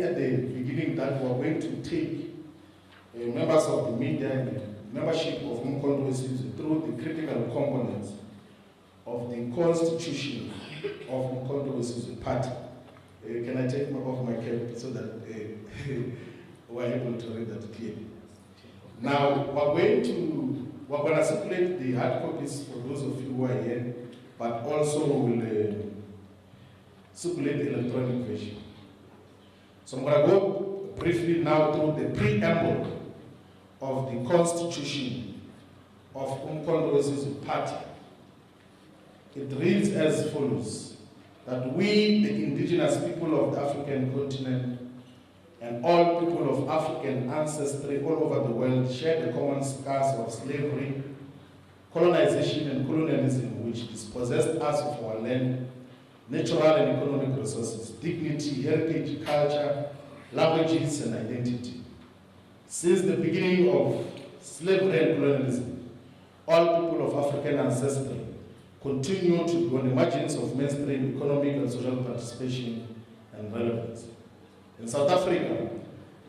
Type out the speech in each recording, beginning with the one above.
At the beginning that we are going to take members of the media and the membership of Umkhonto Wesizwe through the critical components of the constitution of Umkhonto Wesizwe Party. Can I take off my cap so that we're able to read that clearly? Now, we're going to circulate the hard copies for those of you who are here, but also will circulate the electronic version. So I'm going to go briefly now through the preamble of the constitution of Umkhonto Wesizwe Party. It reads as follows: that we, the indigenous people of the African continent, and all people of African ancestry all over the world share the common scars of slavery, colonization, and colonialism, which dispossessed us of our land, natural and economic resources, dignity, heritage, culture, languages, and identity. Since the beginning of slavery and colonialism, all people of African ancestry continue to be on the margins of mainstream economic and social participation and relevance. In South Africa,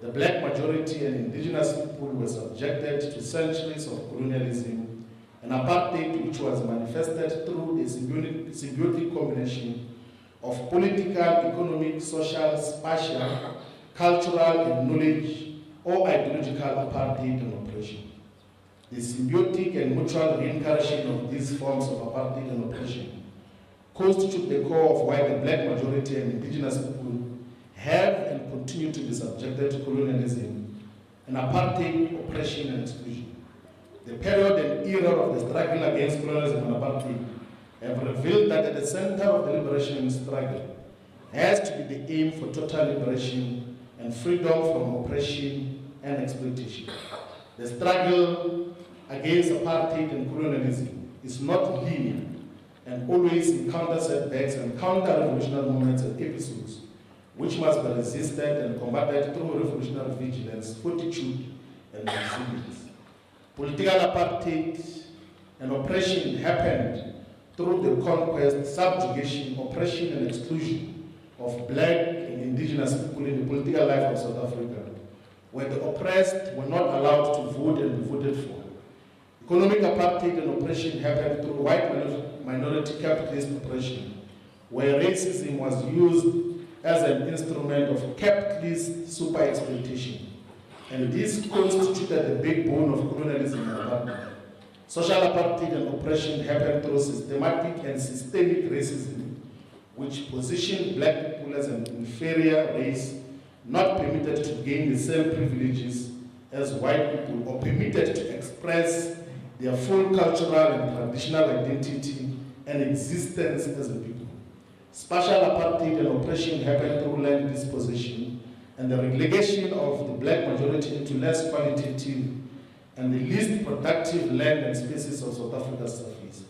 the black majority and indigenous people were subjected to centuries of colonialism and apartheid, which was manifested through a symbiotic combination of political, economic, social, spatial, cultural, and knowledge or ideological apartheid and oppression. The symbiotic and mutual reincarnation of these forms of apartheid and oppression constitute the core of why the black majority and indigenous people have and continue to be subjected to colonialism and apartheid, oppression, and exclusion. The period and era of the struggle against colonialism and apartheid have revealed that at the center of the liberation struggle has to be the aim for total liberation and freedom from oppression and exploitation. The struggle against apartheid and colonialism is not linear and always encounters setbacks and counter-revolutionary moments and episodes which must be resisted and combated through revolutionary vigilance, fortitude, and resilience. Political apartheid and oppression happened through the conquest, subjugation, oppression, and exclusion of black and indigenous people in the political life of South Africa, where the oppressed were not allowed to vote and be voted for. Economic apartheid and oppression happened through white minority capitalist oppression, where racism was used as an instrument of capitalist super-exploitation. And this constituted the backbone of colonialism and apartheid. Social apartheid and oppression happened through systematic and systemic racism, which positioned black people as an inferior race, not permitted to gain the same privileges as white people, or permitted to express their full cultural and traditional identity and existence as a people. Spatial apartheid and oppression happened through land dispossession and the relegation of the black majority into less qualitative and the least productive land and spaces of South Africa's surface.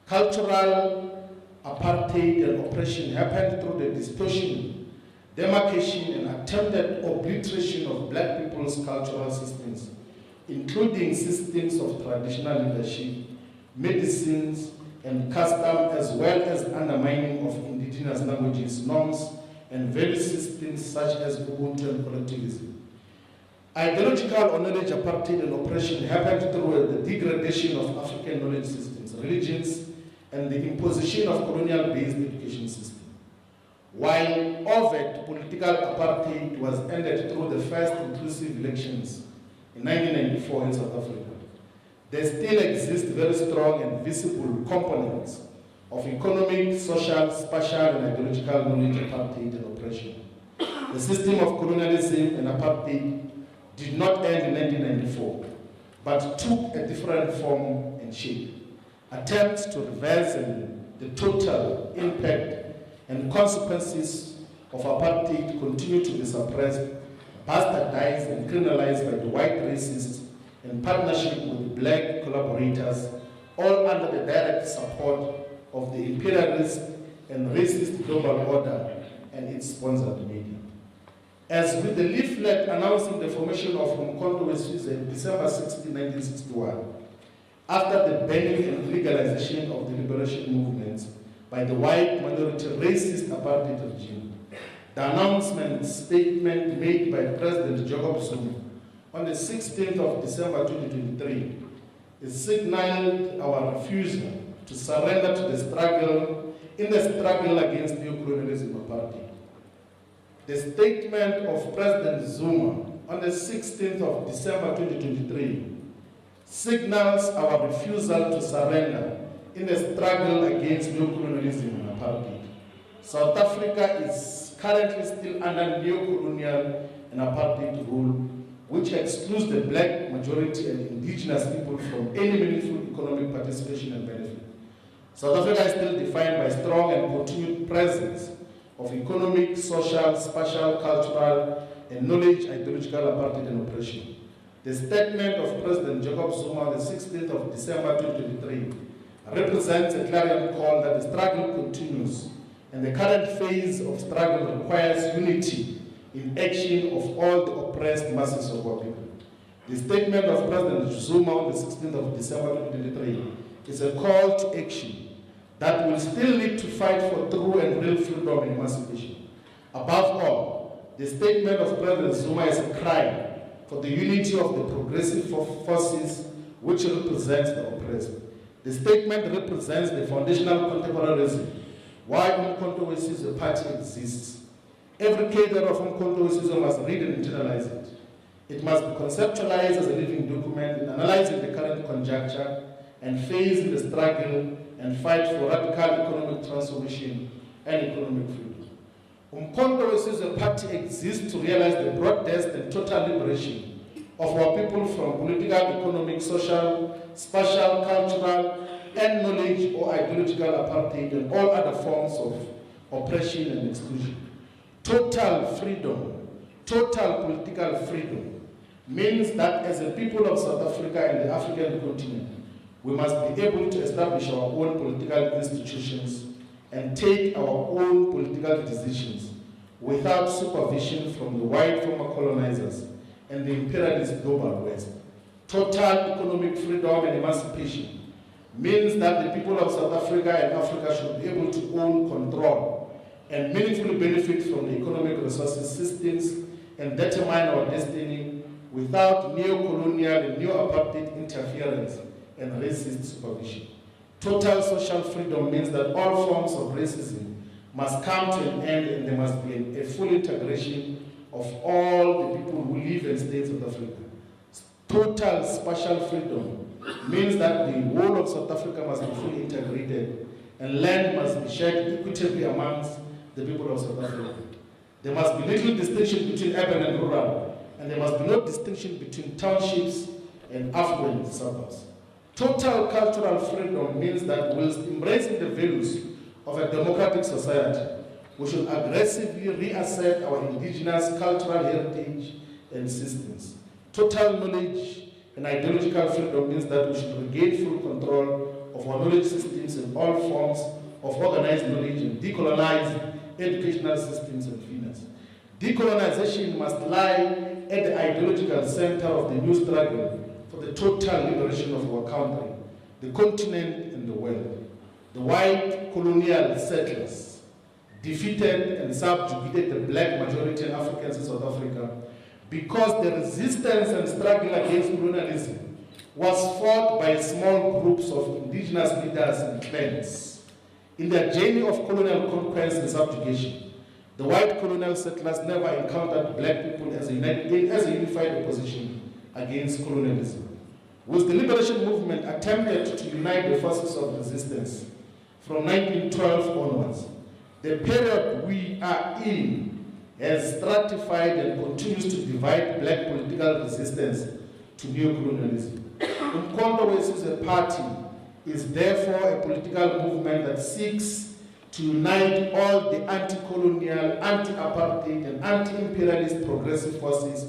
Cultural apartheid and oppression happened through the distortion, demarcation, and attempted obliteration of black people's cultural systems, including systems of traditional leadership, medicines, and custom, as well as undermining of indigenous languages, norms, and value systems such as Ubuntu and collectivism. Ideological or knowledge apartheid and oppression happened through the degradation of African knowledge systems, religions, and the imposition of colonial-based education system. While overt political apartheid was ended through the first inclusive elections in 1994 in South Africa, there still exist very strong and visible components of economic, social, spatial, and ideological knowledge apartheid and oppression. The system of colonialism and apartheid did not end in 1994, but took a different form and shape. Attempts to reverse the total impact and consequences of apartheid continue to be suppressed, bastardized, and criminalized by the white racists in partnership with black collaborators, all under the direct support of the imperialist and racist global order and its sponsored media. As with the leaflet announcing the formation of Umkhonto Wesizwe in December 16, 1961, after the banning and legalization of the liberation movements by the white minority racist apartheid regime, the announcement statement made by President Jacob Zuma on the 16th of December 2023 is signaled our refusal to surrender to the struggle against neocolonialism apartheid. The statement of President Zuma on the 16th of December 2023 signals our refusal to surrender in the struggle against neocolonialism and apartheid. South Africa is currently still under neo-colonial and apartheid rule, which excludes the black majority and indigenous people from any meaningful economic participation and benefit. South Africa is still defined by strong and continued presence of economic, social, spatial, cultural, and knowledge ideological apartheid and oppression. The statement of President Jacob Zuma on the 16th of December 2023 represents a clarion call that the struggle continues, and the current phase of struggle requires unity in action of all the oppressed masses of our people. The statement of President Zuma on the 16th of December 2023 is a call to action that will still lead to fight for true and real freedom and emancipation. Above all, the statement of President Zuma is a cry for the unity of the progressive forces which represents the oppressed. The statement represents the foundational contemporary reason why Umkhonto we Sizwe Party exists. Every cadre of Umkhonto we Sizwe must read and internalize it. It must be conceptualized as a living document in analyzing the current conjuncture and phase the struggle and fight for radical economic transformation and economic freedom. Umkhonto we Sizwe Party exists to realize the broad-based and total liberation of our people from political, economic, social, spatial, cultural, and knowledge or ideological apartheid and all other forms of oppression and exclusion. Total freedom, total political freedom means that as a people of South Africa and the African continent, we must be able to establish our own political institutions and take our own political decisions without supervision from the white former colonizers and the imperialist global West. Total economic freedom and emancipation means that the people of South Africa and Africa should be able to own, control, and meaningfully benefit from the economic resources systems and determine our destiny without neo-colonial and neo-apartheid interference and racist supervision. Total social freedom means that all forms of racism must come to an end and there must be a full integration of all the people who live and stay in South Africa. Total spatial freedom means that the whole of South Africa must be fully integrated and land must be shared equitably amongst the people of South Africa. There must be little distinction between urban and rural, and there must be no distinction between townships and affluent suburbs. Total cultural freedom means that whilst embracing the values of a democratic society, we should aggressively reassert our indigenous cultural heritage and systems. Total knowledge and ideological freedom means that we should regain full control of our knowledge systems and all forms of organized knowledge and decolonize educational systems and finance. Decolonization must lie at the ideological center of the new struggle for the total liberation of our country, the continent, and the world. The white colonial settlers defeated and subjugated the black majority of Africans in South Africa because the resistance and struggle against colonialism was fought by small groups of indigenous leaders and clans. In their journey of colonial conquest and subjugation, the white colonial settlers never encountered black people as a unified opposition against colonialism. Whilst the liberation movement attempted to unite the forces of resistance from 1912 onwards, the period we are in has stratified and continues to divide black political resistance to neo-colonialism. Umkhonto we Sizwe Party is therefore a political movement that seeks to unite all the anti-colonial, anti-apartheid, and anti-imperialist progressive forces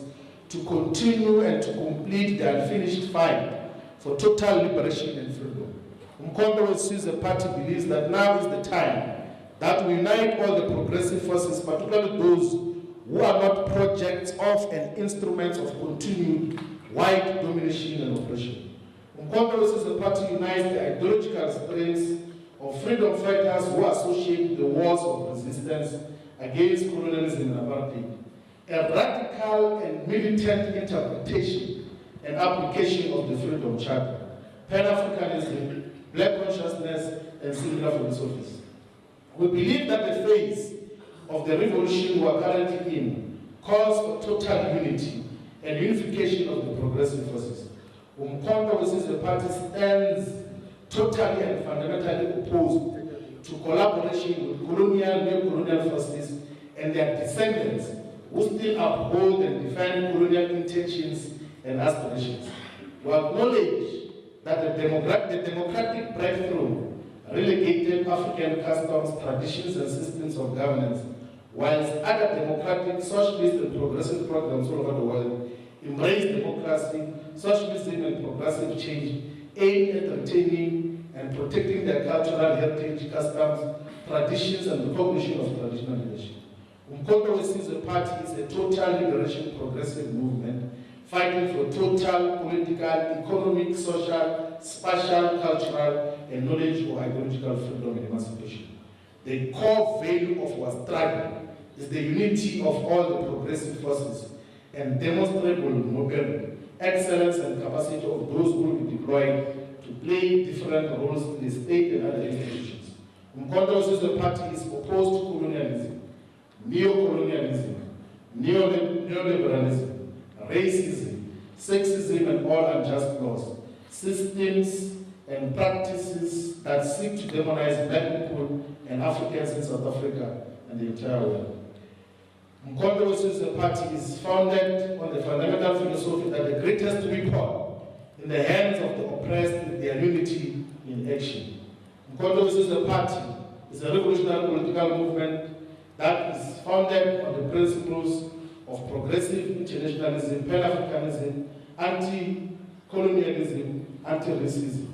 to continue and to complete the unfinished fight for total liberation and freedom. Umkhonto we Sizwe Party believes that now is the time that we unite all the progressive forces, particularly those who are not projects of and instruments of continued white domination and oppression. Umkhonto we Sizwe Party unites the ideological strengths of freedom fighters who associate the wars of resistance against colonialism and apartheid, a radical and militant interpretation and application of the Freedom Charter, Pan-Africanism, Black consciousness, and similar philosophies. We believe that the phase of the revolution we are currently in calls for total unity and unification of the progressive forces. Umkhonto Wesizwe Party stands totally and fundamentally opposed to collaboration with colonial, neo-colonial forces and their descendants who still uphold and defend colonial intentions and aspirations. We acknowledge that the democratic breakthrough relegated African customs, traditions, and systems of governance, whilst other democratic, socialist, and progressive programs all over the world embrace democracy, socialism, and progressive change, aimed at retaining and protecting their cultural heritage, customs, traditions, and recognition of traditional leadership. Umkhonto Wesizwe Party is a total liberation progressive movement fighting for total political, economic, social, spatial, cultural, and knowledge or ideological freedom and emancipation. The core value of our struggle is the unity of all the progressive forces and demonstrable mobility, excellence, and capacity of those who will be deployed to play different roles in the state and other institutions. Umkhonto Wesizwe Party is opposed to colonialism, neo-colonialism, neoliberalism, racism, sexism, and all unjust laws, systems and practices that seek to demonize Black people and Africans in South Africa and the entire world. Umkhonto Wesizwe Party is founded on the fundamental philosophy that the greatest weapon in the hands of the oppressed is their unity in action. Umkhonto Wesizwe Party is a revolutionary political movement that is founded on the principles of progressive internationalism, Pan-Africanism, anti-colonialism, anti-racism,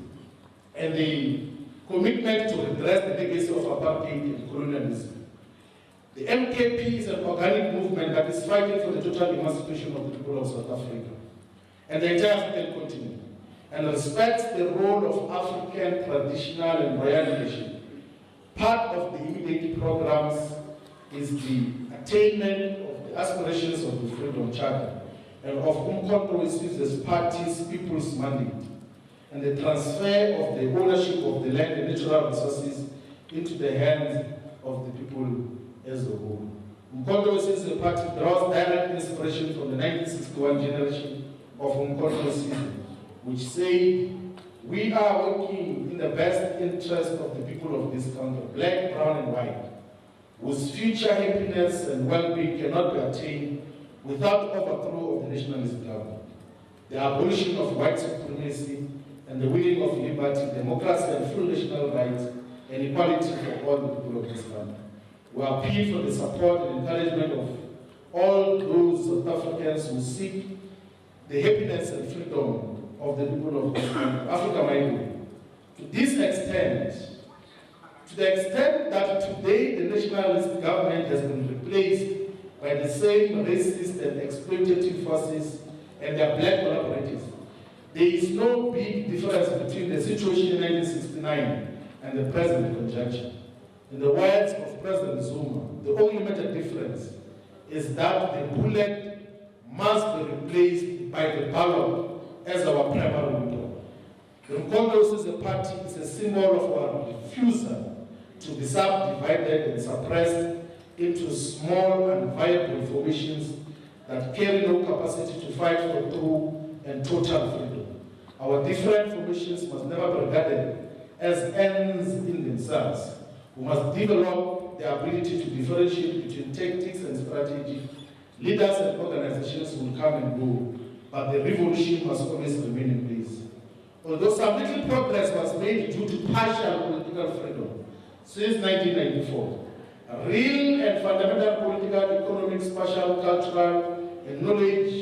and the commitment to redress the legacy of apartheid and colonialism. The MKP is an organic movement that is fighting for the total emancipation of the people of South Africa and the entire African continent, and respects the role of African traditional and royal leadership. Part of the immediate programs is the attainment of the aspirations of the Freedom Charter and of Umkhonto Wesizwe Party's People's Mandate, and the transfer of the ownership of the land and natural resources into the hands of the people as a whole. Umkhonto Wesizwe Party draws direct inspiration from the 1961 generation of Umkhonto Wesizwe, which said, "We are working in the best interest of the people of this country, black, brown, and white, whose future happiness and well-being cannot be attained without overthrow of the nationalist government, the abolition of white supremacy, and the winning of liberty, democracy, and full national rights, and equality for all the people of this country." We appeal for the support and encouragement of all those South Africans who seek the happiness and freedom of the people of this country, Africa minded. To this extent, to the extent that today the nationalist government has been replaced by the same racist and exploitative forces and their black collaborators, there is no big difference between the situation in 1969 and the present conjuncture. In the words of President Zuma, the only major difference is that the bullet must be replaced by the ballot as our primary weapon. The Umkhonto Wesizwe Party is a symbol of our refusal to be subdivided and suppressed into small and viable formations that carry no capacity to fight for true and total freedom. Our different formations must never be regarded as ends in themselves. We must develop the ability to differentiate between tactics and strategy. Leaders and organizations will come and go, but the revolution must always remain in place. Although some little progress was made due to partial political freedom since 1994, real and fundamental political, economic, spatial, cultural, and knowledge,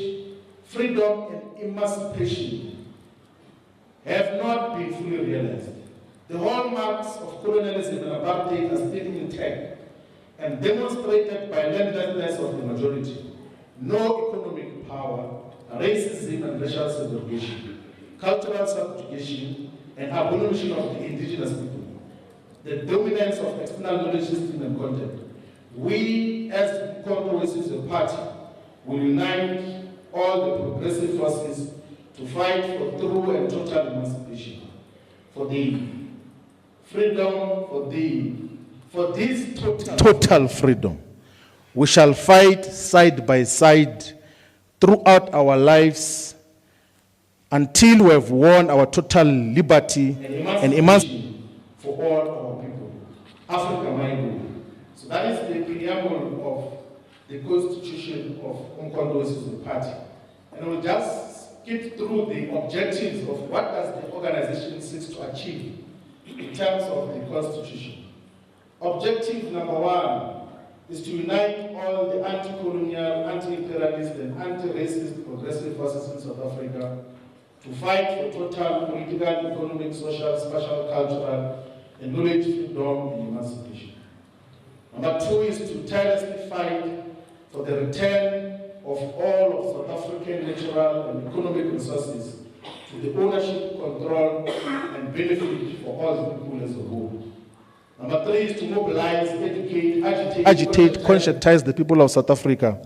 freedom, and emancipation have not been fully realized. The hallmarks of colonialism and apartheid are still intact and demonstrated by landlessness of the majority, no economic power, racism and racial segregation, cultural subjugation, and abolition of the indigenous people, the dominance of external knowledge system and content. We we as Controversies a party will unite all the progressive forces to fight for true and total emancipation, for the freedom, for this total freedom. We shall fight side by side throughout our lives until we have won our total liberty and emancipation for all our people. Africa, my goal. So that is the preamble of the constitution of Umkhonto Wesizwe Party. And we'll just skip through the objectives of what does the organization seeks to achieve in terms of the constitution. Objective number 1 is to unite all the anti-colonial, anti-imperialist, and anti-racist progressive forces in South Africa to fight for total political, economic, social, spatial, cultural, and knowledge freedom and emancipation. Number 2 is to tirelessly fight for the return of all of South African natural and economic resources to the ownership, control, and benefit for all the people as a whole. Number 3 is to mobilize, educate, agitate, conscientize the people of South Africa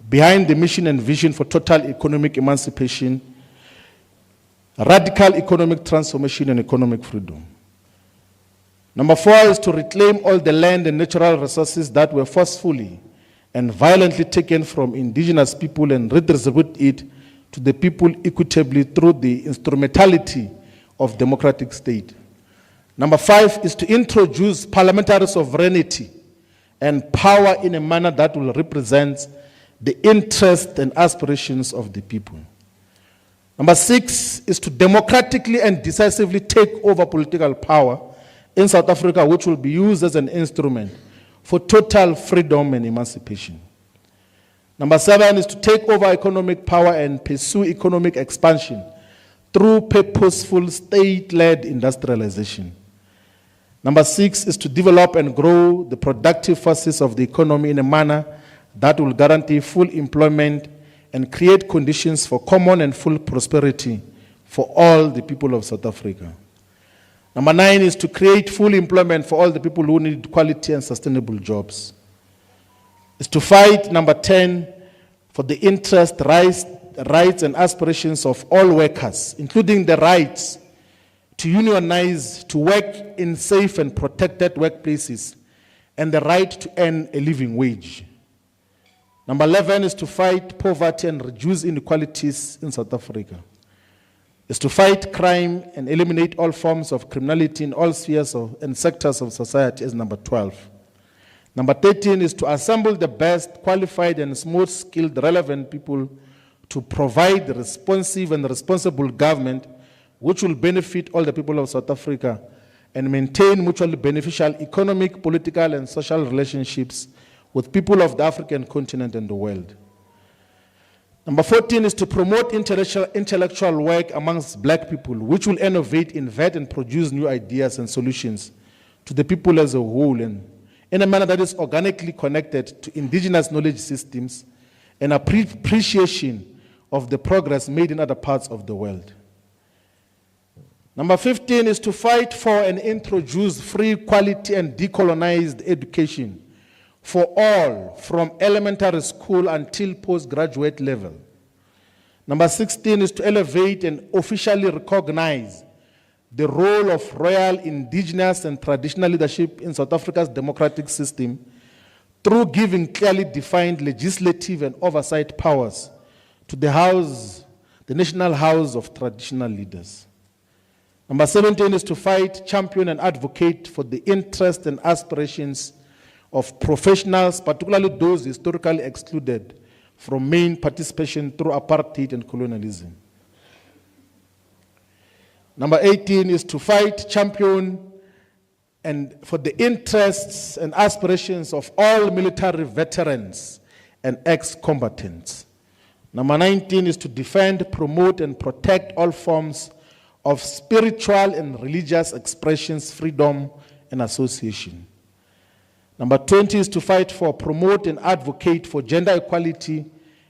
behind the mission and vision for total economic emancipation, radical economic transformation, and economic freedom. Number 4 is to reclaim all the land and natural resources that were forcefully and violently taken from indigenous people and redistribute it to the people equitably through the instrumentality of democratic state. Number 5 is to introduce parliamentary sovereignty and power in a manner that will represent the interests and aspirations of the people. Number 6 is to democratically and decisively take over political power in South Africa, which will be used as an instrument for total freedom and emancipation. Number 7 is to take over economic power and pursue economic expansion through purposeful state-led industrialization. Number 6 is to develop and grow the productive forces of the economy in a manner that will guarantee full employment and create conditions for common and full prosperity for all the people of South Africa. Number 9 is to create full employment for all the people who need quality and sustainable jobs. Is to fight, number 10, for the interest, rights and aspirations of all workers, including the rights to unionize, to work in safe and protected workplaces, and the right to earn a living wage. Number 11 is to fight poverty and reduce inequalities in South Africa. Is to fight crime and eliminate all forms of criminality in all spheres and sectors of society as number 12. Number 13 is to assemble the best qualified and most skilled relevant people to provide responsive and responsible government which will benefit all the people of South Africa and maintain mutually beneficial economic, political, and social relationships with people of the African continent and the world. Number 14 is to promote intellectual work amongst black people, which will innovate, invent, and produce new ideas and solutions to the people as a whole, and in a manner that is organically connected to indigenous knowledge systems and appreciation of the progress made in other parts of the world. Number 15 is to fight for and introduce free, quality, and decolonized education for all from elementary school until postgraduate level. Number 16 is to elevate and officially recognize the role of royal, indigenous, and traditional leadership in South Africa's democratic system through giving clearly defined legislative and oversight powers to the National House of Traditional Leaders. Number 17 is to fight, champion, and advocate for the interests and aspirations of professionals, particularly those historically excluded from main participation through apartheid and colonialism. Number 18 is to fight, champion, and for the interests and aspirations of all military veterans and ex-combatants. Number 19 is to defend, promote, and protect all forms of spiritual and religious expressions, freedom, and association. Number 20 is to fight for, promote, and advocate for gender equality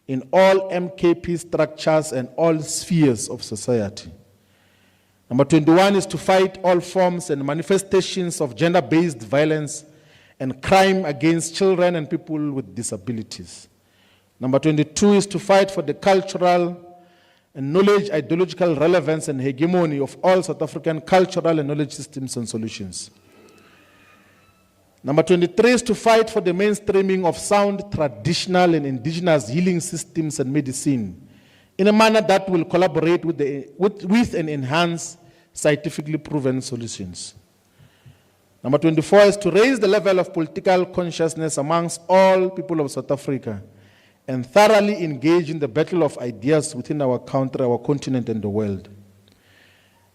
in all MKP structures and all spheres of society. Number 21 is to fight all forms and manifestations of gender-based violence and crime against children and people with disabilities. Number 22 is to fight for the cultural and knowledge, ideological relevance and hegemony of all South African cultural and knowledge systems and solutions. Number 23 is to fight for the mainstreaming of sound traditional and indigenous healing systems and medicine in a manner that will collaborate with and enhance scientifically proven solutions. Number 24 is to raise the level of political consciousness amongst all people of South Africa and thoroughly engage in the battle of ideas within our country, our continent, and the world.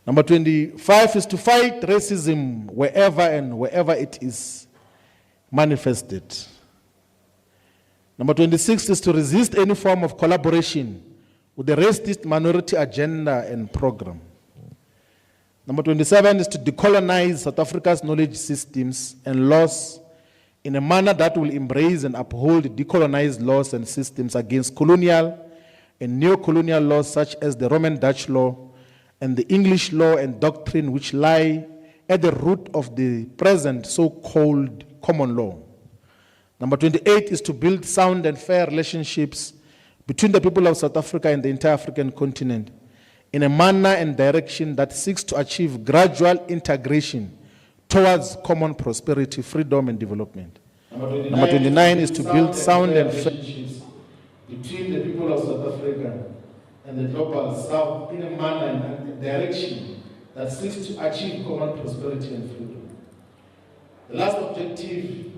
Number 25 is to fight racism wherever it is manifested. Number 26 is to resist any form of collaboration with the racist minority agenda and program. Number 27 is to decolonize South Africa's knowledge systems and laws in a manner that will embrace and uphold decolonized laws and systems against colonial and neo-colonial laws such as the Roman Dutch law and the English law and doctrine which lie at the root of the present so-called common law. Number 28 is to build sound and fair relationships between the people of South Africa and the entire African continent in a manner and direction that seeks to achieve gradual integration towards common prosperity, freedom, and development. Number 29 is to build sound and fair relationships between the people of South Africa and the global South in a manner and direction that seeks to achieve common prosperity and freedom. The last objective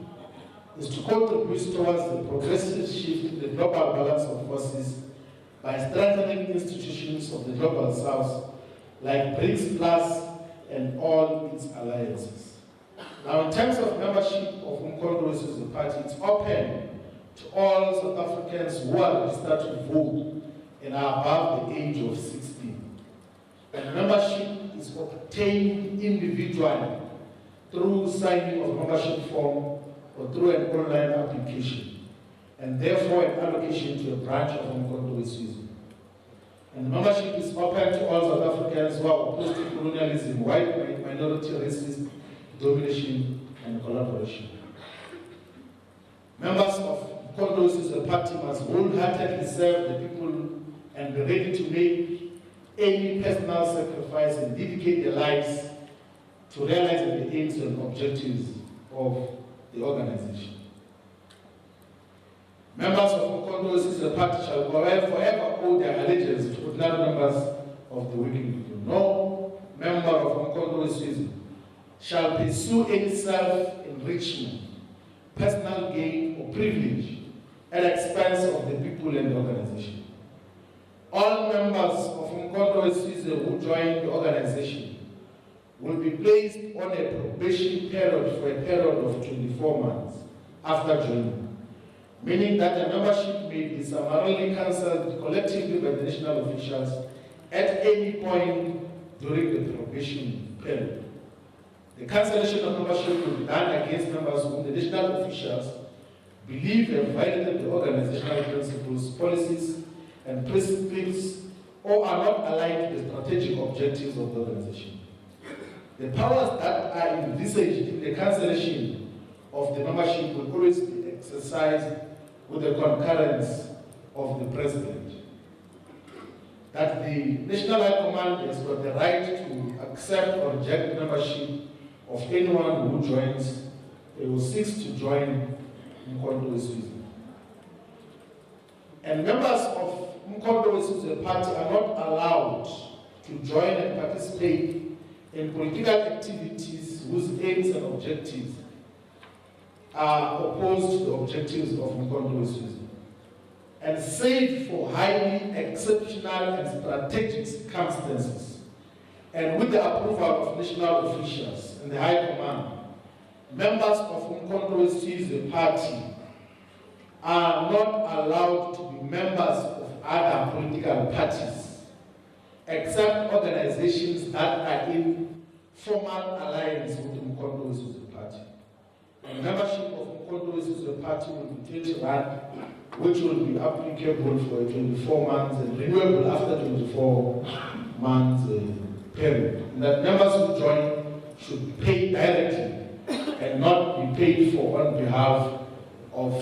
is to contribute towards the progressive shift in the global balance of forces by strengthening institutions of the global South like BRICS Plus and all its alliances. Now, in terms of membership of Umkhonto as a party, it's open to all South Africans who are registered to vote and are above the age of 16. And membership is obtained individually through signing of membership form or through an online application, and therefore an allocation to a branch of Umkhonto Wesizwe. And the membership is open to all South Africans who are opposed to colonialism, white minority racism, domination, and collaboration. Members of Umkhonto Wesizwe party must wholeheartedly serve the people and be ready to make any personal sacrifice and dedicate their lives to realizing the aims and objectives of the organization. Members of Umkhonto Wesizwe party shall forever owe their allegiance to ordinary members of the working people. No member of Umkhonto Wesizwe shall pursue any self-enrichment, personal gain, or privilege at the expense of the people and the organization. All members of Umkhonto Wesizwe who join the organization will be placed on a probation period for a period of 24 months after joining, meaning that the membership may be summarily cancelled collectively by the national officials at any point during the probation period. The cancellation of membership will be done against members whom the national officials believe have violated the organizational principles, policies, and principles, or are not aligned to the strategic objectives of the organization. The powers that are envisaged in the cancellation of the membership will always be exercised with the concurrence of the President. That the National High Command has got the right to accept or reject membership of anyone who joins, who seeks to join Umkhonto Wesizwe. And members of Umkhonto Wesizwe party are not allowed to join and participate in political activities whose aims and objectives are opposed to the objectives of Umkhonto Wesizwe. And save for highly exceptional and strategic circumstances, and with the approval of national officials and the High Command, members of Umkhonto Wesizwe party are not allowed to be members of other political parties, except organizations that are in formal alliance with the Umkhonto Wesizwe party. And membership of Umkhonto Wesizwe party will be 20 rand, which will be applicable for 24 months and renewable after 24 months period. And that members who join should pay directly and not be paid for on behalf of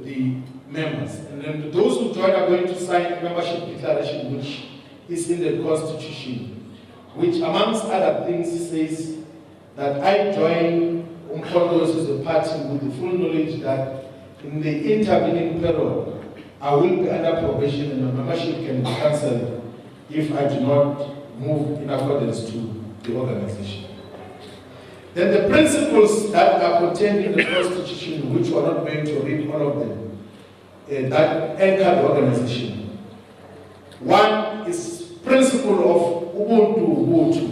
the members. And then those who join are going to sign a membership declaration, which is in the Constitution, which amongst other things says that I join Umkhonto as a party with the full knowledge that in the intervening period, I will be under probation and my membership can be cancelled if I do not move in accordance to the organization. Then the principles that are contained in the Constitution, which we are not going to read all of them, that anchor the organization. One is principle of Ubuntu Ubuntu.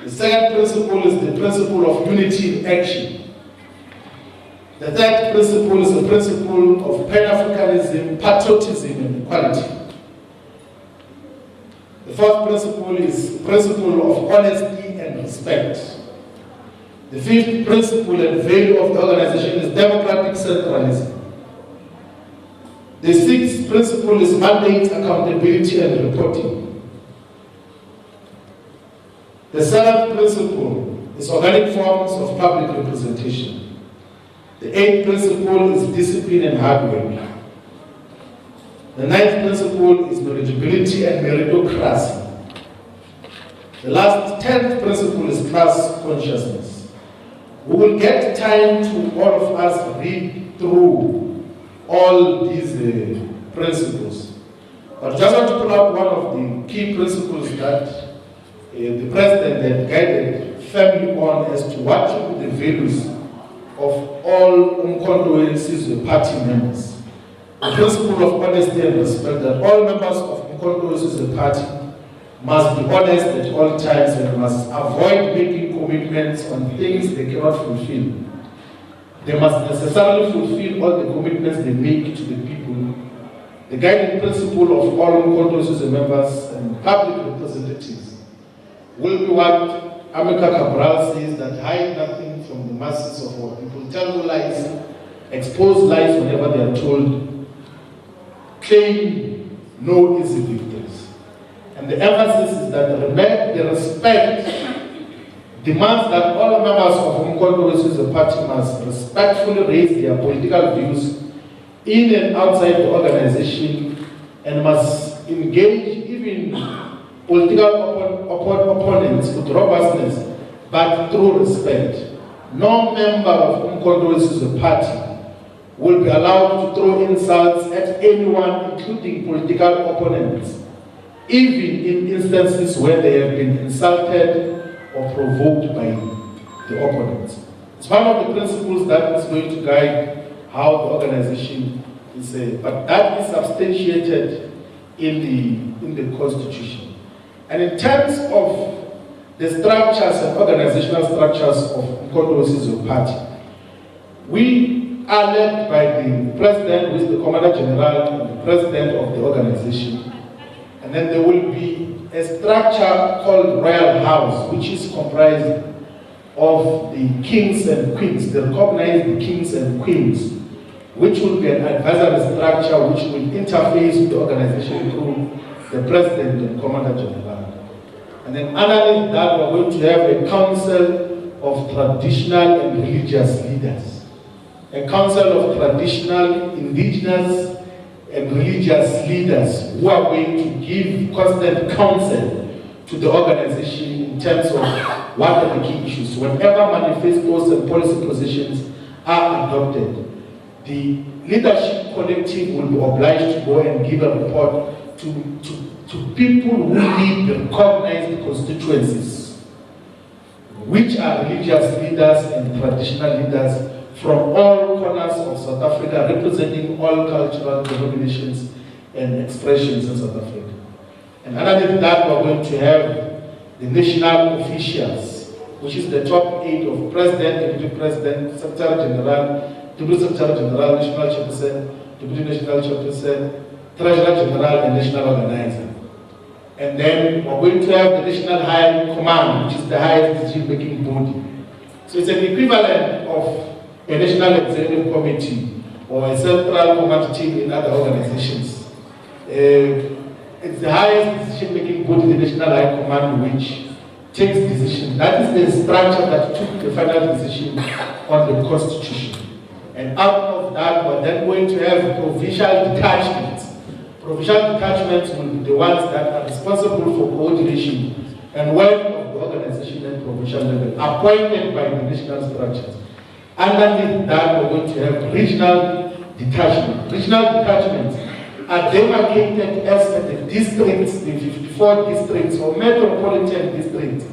The second principle is the principle of unity in action. The third principle is the principle of Pan-Africanism, patriotism, and equality. The fourth principle is the principle of honesty and respect. The fifth principle and value of the organization is democratic centralism. The sixth principle is mandate, accountability, and reporting. The seventh principle is organic forms of public representation. The eighth principle is discipline and hard work. The ninth principle is knowledgeability and meritocracy. The last 10th principle is class consciousness. We will get time to all of us read through all these principles. But just want to pull out one of the key principles that the President had guided firmly on as to what should be the values of all Umkhonto party members. The principle of honesty and respect, that all members of Umkhonto party must be honest at all times and must avoid making commitments on things they cannot fulfill. They must necessarily fulfill all the commitments they make to the people. The guiding principle of all Umkhonto members and public representatives will be what Amilcar Cabral says, that hide nothing from the masses of our people, tell no lies, expose lies whenever they are told, claim no easy victories. And the emphasis is that the respect demands that all members of Umkhonto party must respectfully raise their political views in and outside the organization and must engage even political opponents with robustness, but through respect. No member of Umkhonto party will be allowed to throw insults at anyone, including political opponents, even in instances where they have been insulted or provoked by the opponents. It's one of the principles that is going to guide how the organization is, but that is substantiated in the Constitution. And in terms of the structures and organizational structures of Umkhonto party, we are led by the president, who is the commander general, and the president of the organization. And then there will be a structure called Royal House, which is comprised of the kings and queens, the recognized kings and queens, which will be an advisory structure which will interface with the organization through the president and commander general. And then underneath that, we're going to have a council of traditional and religious leaders. A council of traditional, indigenous, and religious leaders who are going to give constant counsel to the organization in terms of what are the key issues. Whenever manifestos and policy positions are adopted, the leadership collective will be obliged to go and give a report to people who lead the recognized constituencies, which are religious leaders and traditional leaders from all corners of South Africa, representing all cultural denominations and expressions in South Africa. And underneath that, we're going to have the national officials, which is the top 8 of President, Deputy President, Secretary General, Deputy Secretary General, National Chairperson, Deputy National Chairperson, Treasurer General, and National Organizer. And then we're going to have the National High Command, which is the highest decision-making body. So it's an equivalent of a National Executive Committee or a Central Command team in other organizations. It's the highest decision-making body, the National High Command, which takes decision. That is the structure that took the final decision on the constitution. And out of that, we're then going to have provincial detachments. Provincial detachments will be the ones that are responsible for coordination and work of the organization at provincial level, appointed by the national structures. Underneath that, we're going to have regional detachments. Regional detachments are demarcated as the districts, the 54 districts or metropolitan districts,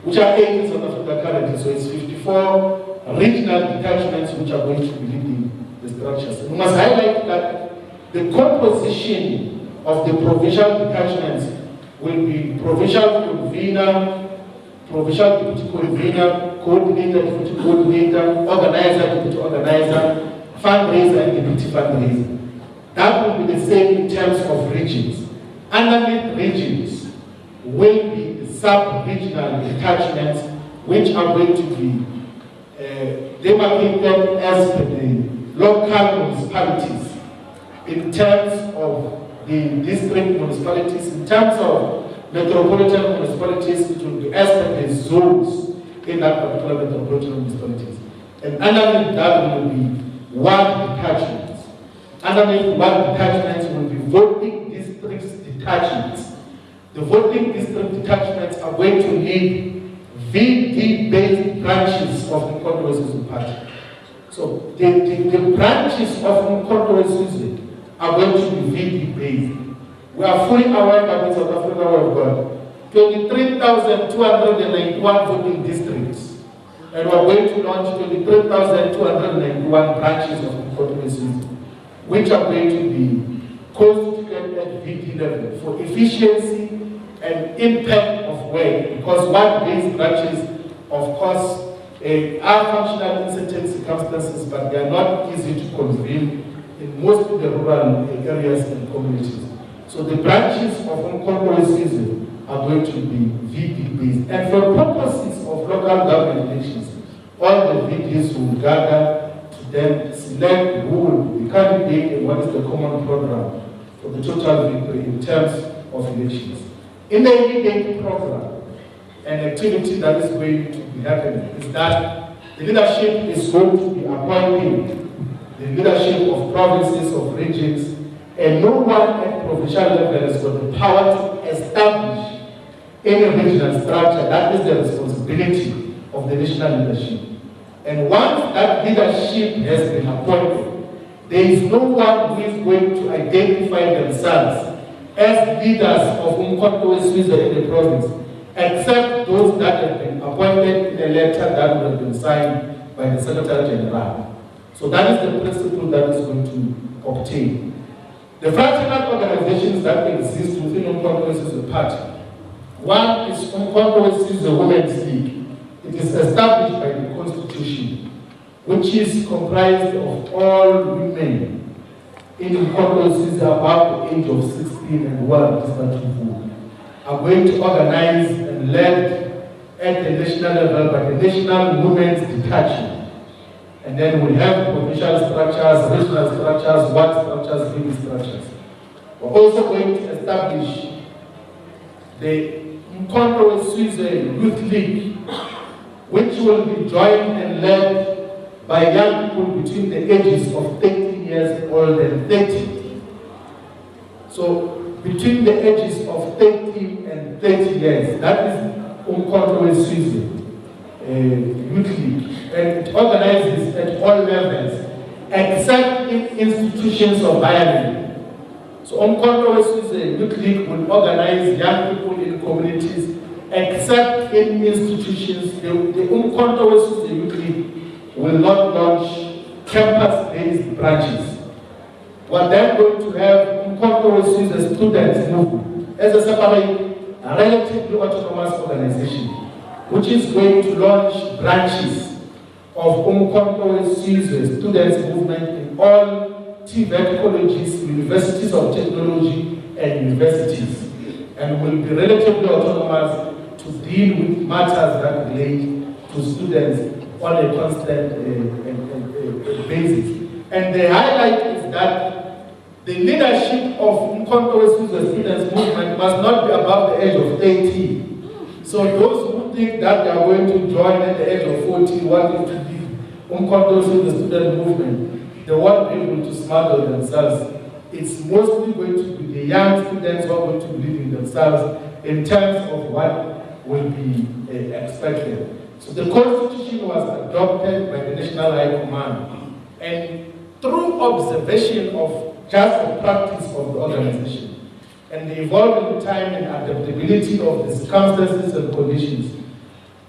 which are 8 in South Africa currently. So it's 54 regional detachments which are going to be leading the structures. We must highlight that the composition of the provincial detachments will be provincial convener, provincial deputy convener, coordinator, deputy coordinator, organizer, deputy organizer, fundraiser, and deputy fundraiser. That will be the same in terms of regions. Underneath regions will be sub-regional detachments, which are going to be demarcated as the local municipalities in terms of the district municipalities, in terms of metropolitan municipalities, it will be as per the zones in that particular metropolitan municipalities. And underneath that will be ward detachments. Underneath ward detachments will be voting districts detachments. The voting district detachments are going to need VD-based branches of the Umkhonto Party. So the branches of Umkhonto are going to be VD-based. We are fully aware that in South Africa we've got 23,291 voting districts, and we are going to launch 23,291 branches of Umkhonto, which are going to be constituted at VD level for efficiency and impact of work, because ward-based branches, of course, are functional in certain circumstances, but they are not easy to convene in most of the rural areas and communities. So the branches of Umkhonto are going to be VD-based. And for purposes of local government elections, all the VDs will gather to then select who will be the candidate and what is the common program for the total victory in terms of elections. In the immediate program, an activity that is going to be happening is that the leadership is going to be appointing the leadership of provinces, of regions, and no one at provincial level has got the power to establish any regional structure. That is the responsibility of the national leadership. And once that leadership has been appointed, there is no one who is going to identify themselves as leaders of Umkhonto in the province, except those that have been appointed in a letter that would have been signed by the Secretary General. So that is the principle that is going to obtain. The fraternal organizations that exist within Umkhonto Party. One is Umkhonto the Women's League. It is established by the Constitution, which is comprised of all women in Umkhonto above the age of 16 and well registered to vote, are going to organize and led at the national level by the National Women's Detachment. And then we have provincial structures, regional structures, ward structures, village structures. We're also going to establish the Umkhonto Youth League, which will be joined and led by young people between the ages of 13 years old and 30. So between the ages of 13 and 30 years, that is Umkhonto Youth League. And it organizes at all levels, except in institutions of higher learning. So Umkhonto Youth League will organize young people in communities, except in institutions. The Umkhonto Youth League will not launch campus-based branches. We're then going to have Umkhonto Students Movement as a separate, relatively autonomous organization, which is going to launch branches of Umkhonto Students Movement in all TVET colleges, universities of technology, and universities, and will be relatively autonomous to deal with matters that relate to students on a constant basis. And the highlight is that the leadership of Umkhonto Students Movement must not be above the age of 18. So those who think that they are going to join at the age of 40, wanting to leave the student movement. They won't be able to smuggle themselves. It's mostly going to be the young students who are going to be leading themselves in terms of what will be expected. So the Constitution was adopted by the National High Command, and through observation of just the practice of the organization and the evolving time and adaptability of the circumstances and conditions,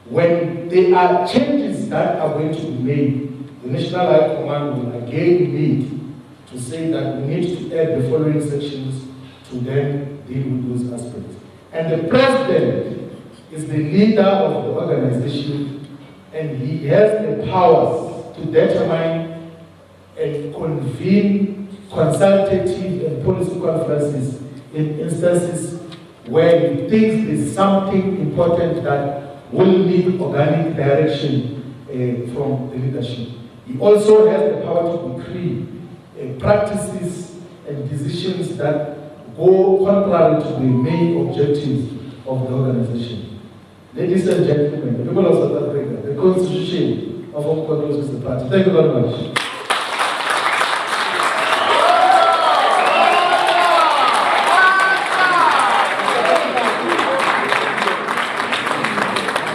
when there are changes that are going to be made, the National High Command will again meet to say that we need to add the following sections to then deal with those aspects. And the President is the leader of the organization, and he has the powers to determine and convene consultative and policy conferences in instances where he thinks there's something important that will need organic direction from the leadership. He also has the power to decree practices and decisions that go contrary to the main objectives of the organization. Ladies and gentlemen, the people of South Africa, the Constitution of Umkhonto is the party. Thank you very much.